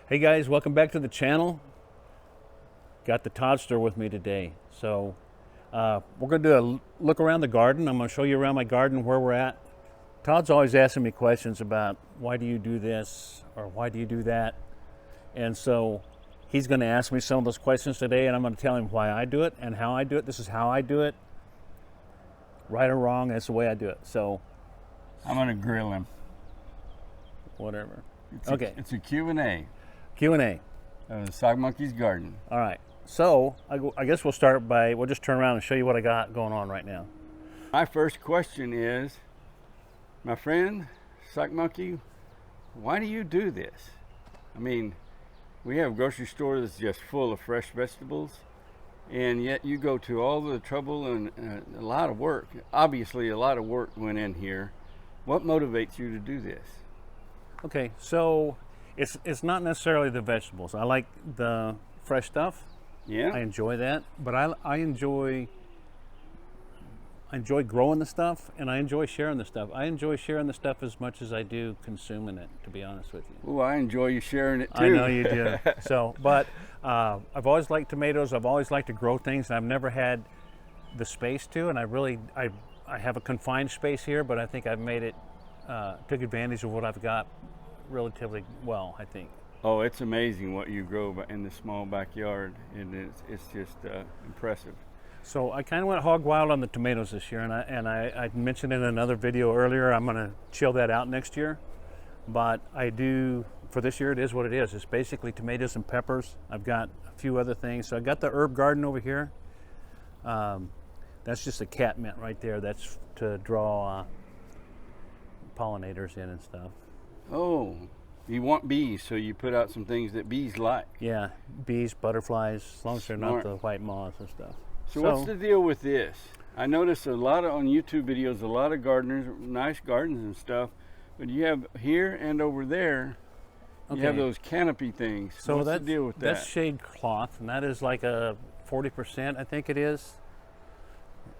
Hey guys, welcome back to the channel. Got the Toddster with me today. So we're going to do a look around the garden. I'm going to show you around my garden where we're at. Todd's always asking me questions about why do you do this or why do you do that. And so he's going to ask me some of those questions today, and I'm going to tell him why I do it and how I do it. This is how I do it. Right or wrong, that's the way I do it. So I'm going to grill him. whatever. It's a Q&A Q&A. of the Sock Monkey's garden. All right. So I guess we'll start by, we'll just turn around and show you what I got going on right now. My first question is, my friend, Sock Monkey, why do you do this? I mean, we have a grocery store that's just full of fresh vegetables, and yet you go to all the trouble and a lot of work. Obviously, a lot of work went in here. What motivates you to do this? Okay, so it's not necessarily the vegetables. I like the fresh stuff. Yeah? I enjoy that, but I enjoy growing the stuff, and I enjoy sharing the stuff. I enjoy sharing the stuff as much as I do consuming it, to be honest with you. Oh, I enjoy you sharing it too. I know you do. So, but I've always liked tomatoes. I've always liked to grow things, and I've never had the space to. And I have a confined space here, but I think I've made it, took advantage of what I've got relatively well, I think. Oh, it's amazing what you grow in the small backyard, and it's just impressive. So I kind of went hog wild on the tomatoes this year, and I mentioned in another video earlier, I'm going to chill that out next year. But I do, for this year, it is what it is. It's basically tomatoes and peppers. I've got a few other things. So I got the herb garden over here. That's just a cat mint right there. That's to draw pollinators in and stuff. Oh, you want bees, so you put out some things that bees like. Yeah, bees, butterflies, as long as they're not Smart. the white moths and stuff. So what's the deal with this? I noticed a lot on YouTube videos, a lot of gardeners, nice gardens and stuff, but you have here and over there, you have those canopy things. So what's the deal with that? That's shade cloth, and that is like a 40%, I think it is.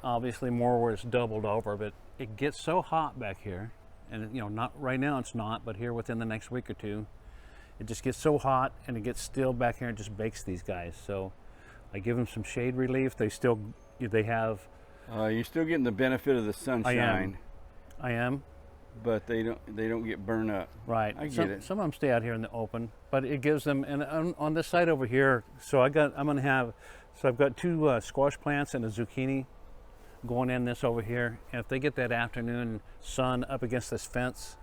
Obviously more where it's doubled over, but it gets so hot back here, and not right now it's not, but here within the next week or two, it just gets so hot and it gets still back here and just bakes these guys. So I give them some shade relief. They have. You're still getting the benefit of the sunshine. I am. But they don't get burned up. Right. I get it. Some of them stay out here in the open, but it gives them. And on this side over here, so I've got two squash plants and a zucchini going in this over here. And if they get that afternoon sun up against this fence,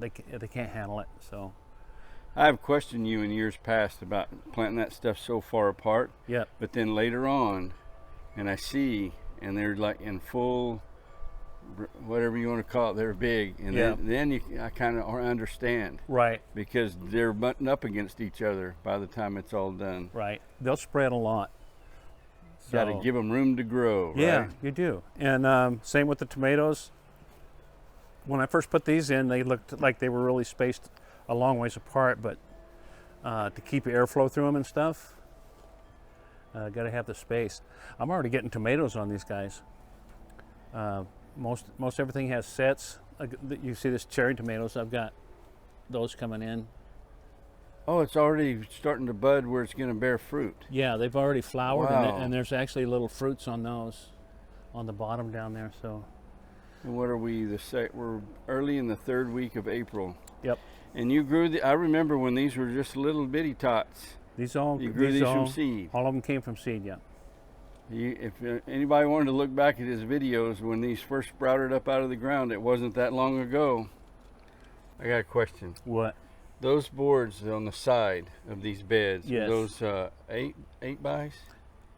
they can't handle it. So. I've questioned you in years past about planting that stuff so far apart. Yeah. But then later on, and I see, and they're like in full, whatever you want to call it, they're big. And then I kind of understand. Right. Because they're butting up against each other by the time it's all done. Right. They'll spread a lot. So, got to give them room to grow, right? Yeah, you do. And same with the tomatoes. When I first put these in, they looked like they were really spaced a long ways apart, but to keep airflow through them and stuff, got to have the space. I'm already getting tomatoes on these guys. Most everything has sets. You see this cherry tomatoes, I've got those coming in. Oh, it's already starting to bud where it's going to bear fruit. Yeah, they've already flowered. Wow. And there's actually little fruits on those on the bottom down there. So. And what are we? We're early in the third week of April. Yep. And you grew I remember when these were just little bitty tots. You grew these from seed. All of them came from seed, yeah. If anybody wanted to look back at his videos when these first sprouted up out of the ground, it wasn't that long ago. I got a question. What? Those boards on the side of these beds, yes. Those 8 bys?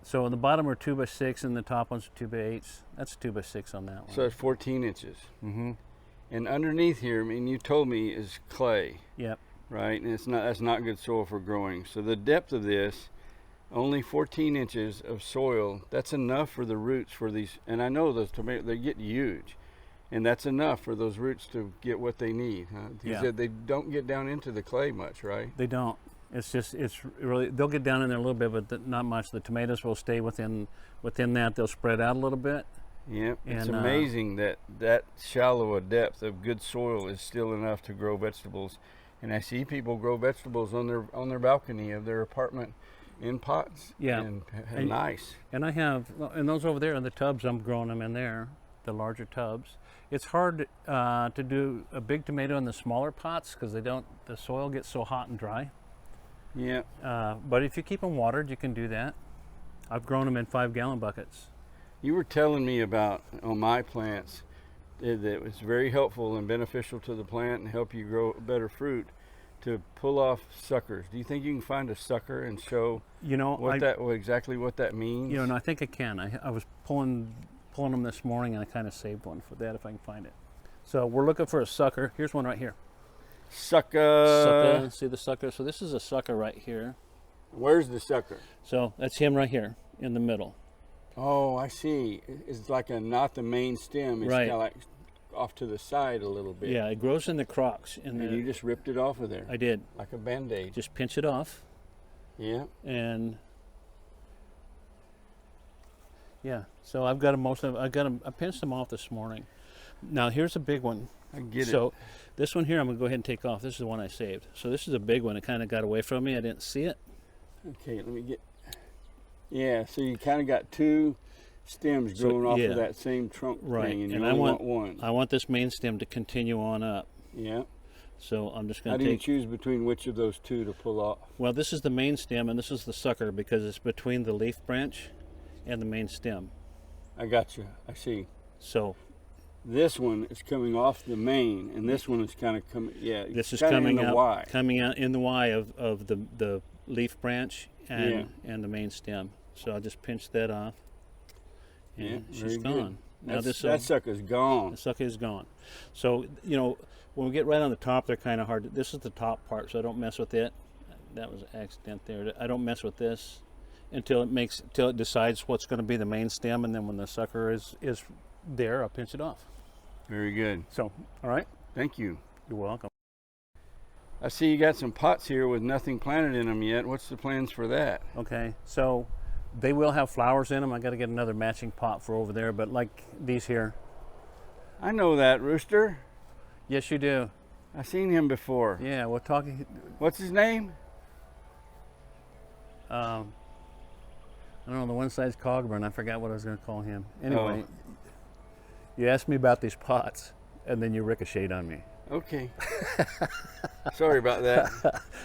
So on the bottom are 2x6 and the top ones are 2x8s. That's 2x6 on that one. So it's 14 inches. Mm-hmm. And underneath here, I mean, you told me is clay. Yep. Right, and that's not good soil for growing. So the depth of this, only 14 inches of soil, that's enough for the roots for these. And I know those tomatoes, they get huge. And that's enough for those roots to get what they need. You said they don't get down into the clay much, right? They don't. It's really, they'll get down in there a little bit, but not much. The tomatoes will stay within that. They'll spread out a little bit. Yeah, it's amazing that shallow a depth of good soil is still enough to grow vegetables. And I see people grow vegetables on their balcony of their apartment in pots. Yeah. And nice. And I have, and those over there in the tubs, I'm growing them in there, the larger tubs. It's hard to do a big tomato in the smaller pots because the soil gets so hot and dry. Yeah. But if you keep them watered, you can do that. I've grown them in 5-gallon buckets. You were telling me about on my plants that it was very helpful and beneficial to the plant and help you grow better fruit to pull off suckers. Do you think you can find a sucker and show exactly what that means? And I think I can. I was pulling them this morning, and I kind of saved one for that if I can find it. So we're looking for a sucker. Here's one right here. Sucker. See the sucker? So this is a sucker right here. Where's the sucker? So that's him right here in the middle. Oh, I see. It's like not the main stem. It's right. kind of like off to the side a little bit. Yeah, it grows in the crocks. And you just ripped it off of there. I did. Like a Band-Aid. Just pinch it off. Yeah. And yeah, so I've got I pinched them off this morning. Now here's a big one. I get it. So this one here I'm going to go ahead and take off. This is the one I saved. So this is a big one. It kind of got away from me. I didn't see it. Okay, let me get... Yeah, so you kind of got two stems growing off of that same trunk thing, and you only want one. I want this main stem to continue on up. Yeah. So I'm just going to How do you choose between which of those two to pull off? Well, this is the main stem, and this is the sucker because it's between the leaf branch and the main stem. I got you. I see. So this one is coming off the main, and this one is kind of coming. Yeah, this is coming in the out, Y. coming out in the Y of the leaf branch and the main stem. So I'll just pinch that off, and she's gone. Now that sucker's gone. The sucker is gone. So when we get right on the top, they're kind of hard. This is the top part, so I don't mess with it. That was an accident there. I don't mess with this until it decides what's going to be the main stem, and then when the sucker is there, I'll pinch it off. Very good. So, all right. Thank you. You're welcome. I see you got some pots here with nothing planted in them yet. What's the plans for that? Okay, so they will have flowers in them. I got to get another matching pot for over there, but like these here. I know that rooster. Yes, you do. I've seen him before. Yeah, we're talking. What's his name? I don't know, the one side's Cogburn. I forgot what I was going to call him. Anyway, You asked me about these pots, and then you ricocheted on me. Okay. Sorry about that.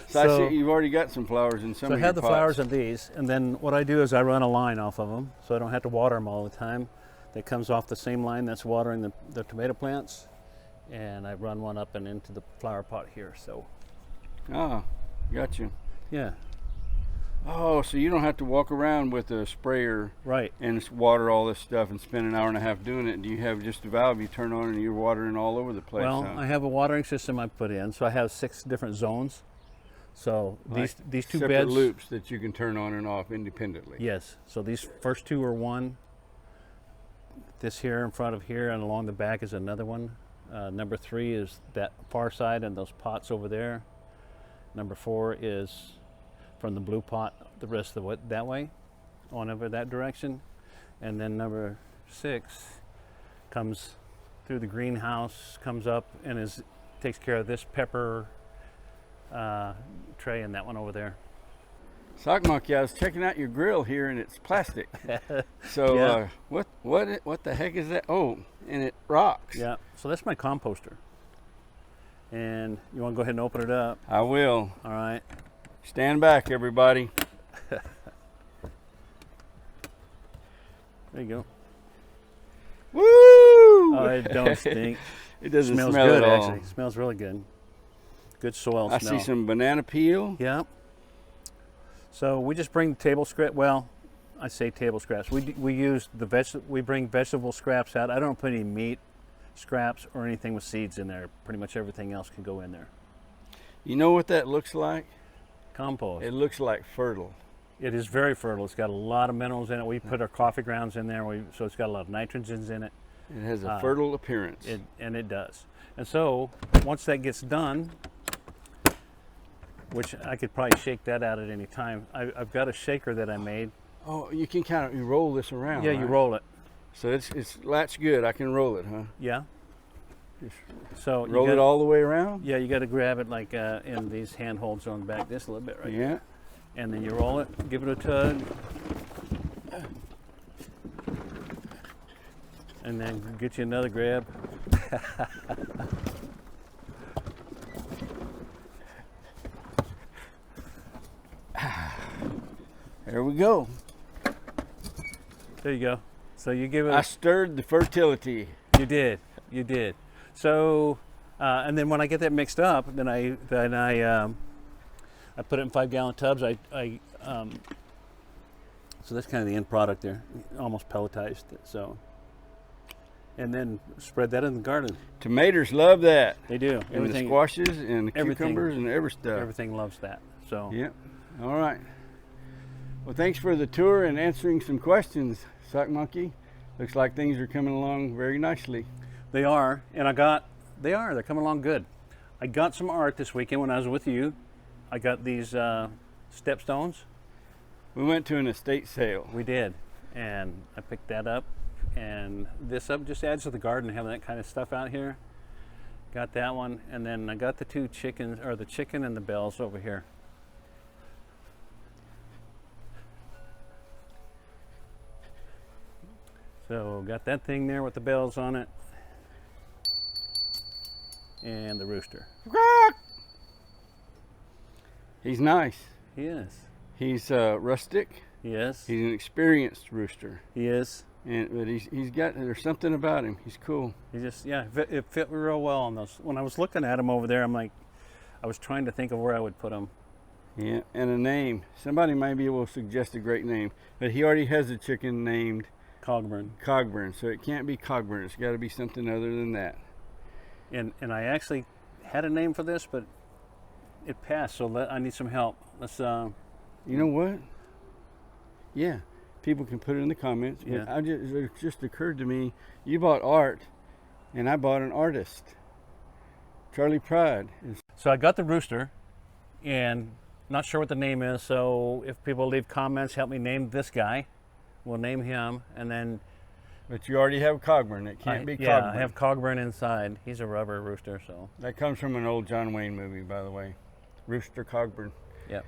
So I see you've already got some flowers in some of your pots. So I have the flowers in these, and then what I do is I run a line off of them, so I don't have to water them all the time. That comes off the same line that's watering the tomato plants, and I run one up and into the flower pot here. So. Ah, got you. Yeah. Oh, so you don't have to walk around with a sprayer, right, and water all this stuff and spend an hour and a half doing it. Do you have just a valve you turn on and you're watering all over the place? Well, I have a watering system I put in, so I have 6 different zones. So these two separate beds, loops that you can turn on and off independently. Yes. So these first 2 are one. This here in front of here and along the back is another one. Number 3 is that far side and those pots over there. Number 4 is from the blue pot, the rest of the way that way, on over that direction. And then number 6 comes through the greenhouse, comes up and takes care of this pepper tray and that one over there. Sock Monkey, I was checking out your grill here and it's plastic. So yeah. What the heck is that? Oh, and it rocks. Yeah, so that's my composter. And you want to go ahead and open it up? I will. All right. Stand back, everybody. There you go. Woo! Oh, it don't stink. It doesn't smells smell good, at all. actually. It smells really good. Good soil I smell. see some banana peel. Yeah. So we just bring table scrap. Well, I say table scraps. We use we bring vegetable scraps out. I don't put any meat scraps or anything with seeds in there. Pretty much everything else can go in there. You know what that looks like? Compost. It looks like fertile. It is very fertile. It's got a lot of minerals in it. We put our coffee grounds in there, so it's got a lot of nitrogens in it. It has a fertile appearance. And it does. And so once that gets done, which I could probably shake that out at any time. I've got a shaker that I made. Oh, you can you roll this around. Yeah, right? you roll it. So it's latched good. I can roll it, huh? Yeah. So Roll it all the way around? Yeah, you got to grab it like in these handholds on the back just a little bit, right? Yeah. And then you roll it, give it a tug, and then get you another grab. There we go. There you go. So you give it. I stirred the fertility. You did. So, and then when I get that mixed up, then I put it in 5-gallon tubs. So that's kind of the end product there, almost pelletized. So, and then spread that in the garden. Tomatoes love that. They do. And the squashes and the cucumbers and every stuff. Everything loves that. So. Yep. All right. Well, thanks for the tour and answering some questions, Sock Monkey. Looks like things are coming along very nicely. They are, and they're coming along good. I got some art this weekend when I was with you. I got these stepstones. We went to an estate sale. We did, and I picked that up, and this up just adds to the garden, having that kind of stuff out here. Got that one, and then I got the two chickens, or the chicken and the bells over here. So got that thing there with the bells on it, and the rooster. He's nice. He is. He's rustic. He is. He's an experienced rooster. He is. But there's something about him. He's cool. He just, yeah, it fit real well on those. When I was looking at him over there, I was trying to think of where I would put him. Yeah, and a name. Somebody might be able to suggest a great name, but he already has a chicken named Cogburn, so it can't be Cogburn. It's got to be something other than that. And I actually had a name for this, but it passed. So I need some help. Let's. You know what? Yeah, people can put it in the comments. But Yeah. It just occurred to me, you bought art, and I bought an artist. Charlie Pride. So I got the rooster, and not sure what the name is. So if people leave comments, help me name this guy. We'll name him, and then. But you already have Cogburn. It can't be Cogburn. Yeah, I have Cogburn inside. He's a rubber rooster, so. That comes from an old John Wayne movie, by the way. Rooster Cogburn. Yep.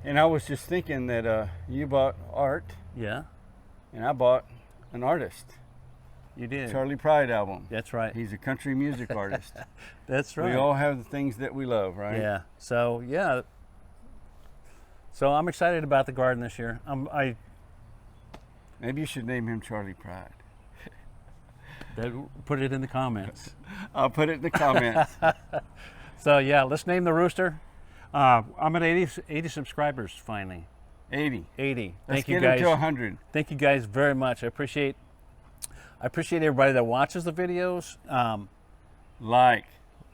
And I was just thinking that you bought art. Yeah. And I bought an artist. You did. Charlie Pride album. That's right. He's a country music artist. That's right. We all have the things that we love, right? Yeah. So yeah. So I'm excited about the garden this year. Maybe you should name him Charlie Pride. Put it in the comments. I'll put it in the comments. So yeah, let's name the rooster. I'm at 80 subscribers finally. 80. 80. Let's Thank you get guys. him to 100. Thank you guys very much. I appreciate everybody that watches the videos. Like.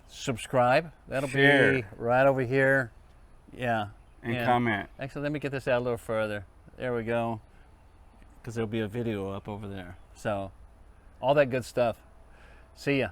Subscribe. That'll Share. be right over here. Yeah. And comment. Actually, let me get this out a little further. There we go. Because there'll be a video up over there. So, all that good stuff. See ya.